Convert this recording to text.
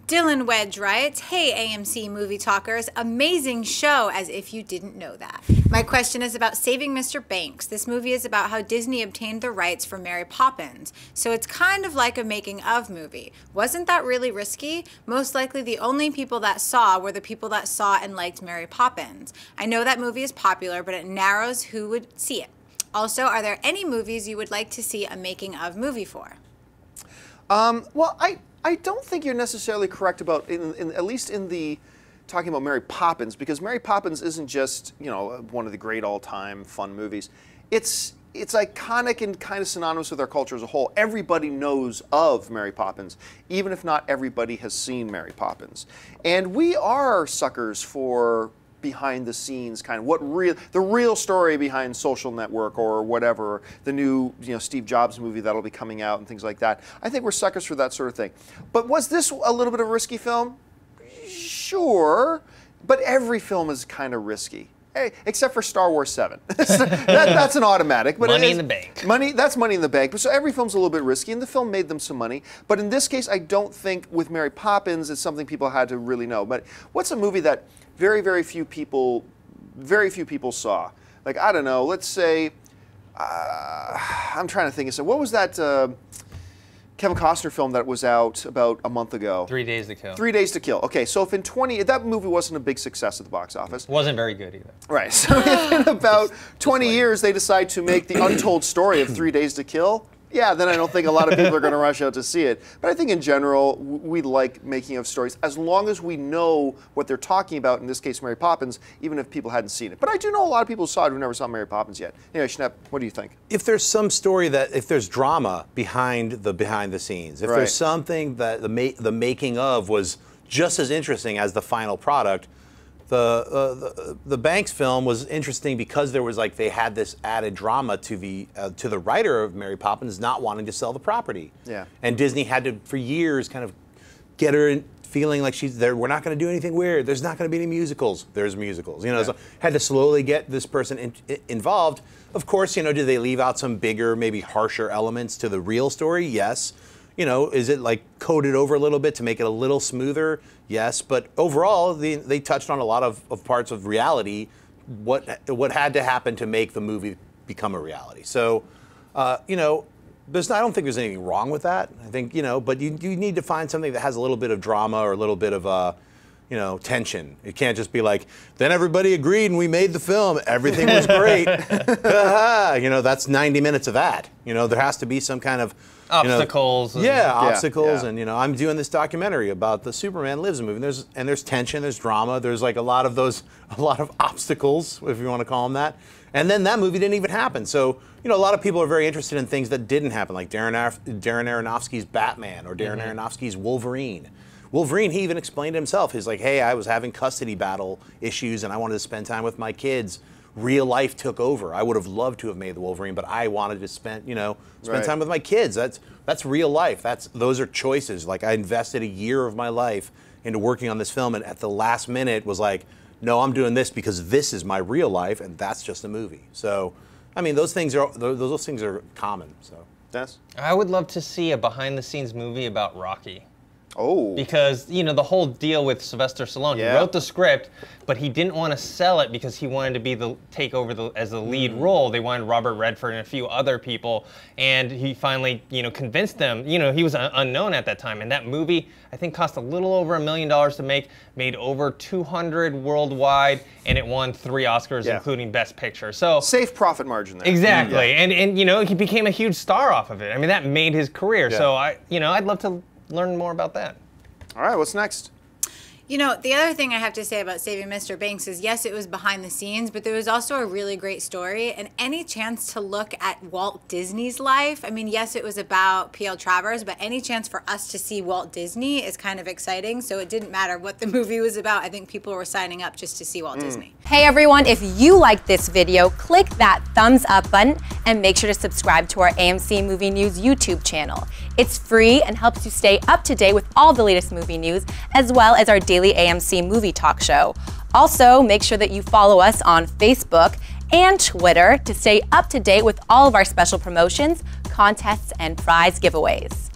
Dylan Wedge writes, "Hey AMC Movie Talkers, amazing show, as if you didn't know that. My question is about Saving Mr. Banks. This movie is about how Disney obtained the rights for Mary Poppins, so it's kind of like a making-of movie. Wasn't that really risky? Most likely the only people that saw were the people that saw and liked Mary Poppins. I know that movie is popular, but it narrows who would see it. Also, are there any movies you would like to see a making-of movie for?" Well, I don't think you're necessarily correct about, at least in the talking about Mary Poppins, because Mary Poppins isn't just, you know, one of the great all-time fun movies. It's iconic and kind of synonymous with our culture as a whole. Everybody knows of Mary Poppins, even if not everybody has seen Mary Poppins. And we are suckers for behind the scenes kind of the real story behind Social Network or whatever, the new, you know, Steve Jobs movie that'll be coming out and things like that. I think we're suckers for that sort of thing. But was this a little bit of a risky film? Sure, but every film is kind of risky. Hey, except for Star Wars 7. That's an automatic. But Money in the bank. That's money in the bank. So every film's a little bit risky, and the film made them some money. But in this case, I don't think with Mary Poppins it's something people had to really know. But what's a movie that very few people saw? Like, I don't know, let's say, I'm trying to think. So what was that Kevin Costner film that was out about a month ago? 3 Days to Kill. 3 Days to Kill. Okay, so if that movie wasn't a big success at the box office. Wasn't very good either. Right, so if in about 20 years they decide to make the untold story of 3 Days to Kill, yeah, then I don't think a lot of people are going to rush out to see it. But I think in general, we like making of stories as long as we know what they're talking about, in this case Mary Poppins, even if people hadn't seen it. But I do know a lot of people who saw it who never saw Mary Poppins yet. Anyway, Schnepp, what do you think? If there's some story if there's drama behind the scenes, if there's something that the making of was just as interesting as the final product, the Banks film was interesting because there was they had this added drama to the writer of Mary Poppins not wanting to sell the property. Yeah. And Disney had to for years kind of get her in, feeling like she's there. We're not going to do anything weird. There's not going to be any musicals. There's musicals. You know, so had to slowly get this person involved. Of course, you know, do they leave out some bigger, maybe harsher elements to the real story? Yes. You know, is it coated over a little bit to make it a little smoother? Yes, but overall, they touched on a lot of parts of reality, what had to happen to make the movie become a reality. So, you know, I don't think there's anything wrong with that. I think, you know, but you need to find something that has a little bit of drama or a little bit of, you know, tension. It can't just be then everybody agreed and we made the film. Everything was great. You know, that's 90 minutes of that. You know, there has to be some kind of obstacles. Obstacles, and you know, I'm doing this documentary about the Superman Lives movie. And there's tension, there's drama, there's a lot of obstacles, if you want to call them that. And then that movie didn't even happen. So you know, a lot of people are very interested in things that didn't happen, like Darren Aronofsky's Batman or Darren Aronofsky's Wolverine. Wolverine, he even explained it himself. He's like, hey, I was having custody battle issues and I wanted to spend time with my kids. Real life took over. I would have loved to have made the Wolverine, but I wanted to spend time with my kids. That's real life. Those are choices. I invested a year of my life into working on this film, and at the last minute was no, I'm doing this because this is my real life, and that's just a movie. So, I mean, those things are common. So, Des? I would love to see a behind-the-scenes movie about Rocky. Oh. Because, you know, the whole deal with Sylvester Stallone, he wrote the script, but he didn't want to sell it because he wanted to take over as the lead role. They wanted Robert Redford and a few other people, and he finally, you know, convinced them. You know, he was unknown at that time, and that movie, I think, cost a little over $1 million to make, made over 200 worldwide, and it won 3 Oscars, including Best Picture. So safe profit margin there. Exactly, and you know, he became a huge star off of it. I mean, that made his career. So I'd love to learn more about that. All right, what's next? You know, the other thing I have to say about Saving Mr. Banks is, yes, it was behind the scenes, but there was also a really great story. And any chance to look at Walt Disney's life, I mean, yes, it was about P.L. Travers, but any chance for us to see Walt Disney is kind of exciting. So it didn't matter what the movie was about. I think people were signing up just to see Walt Disney. Hey everyone, if you liked this video, click that thumbs up button and make sure to subscribe to our AMC Movie News YouTube channel. It's free and helps you stay up to date with all the latest movie news, as well as our daily AMC Movie Talk show. Also, make sure that you follow us on Facebook and Twitter to stay up to date with all of our special promotions, contests and prize giveaways.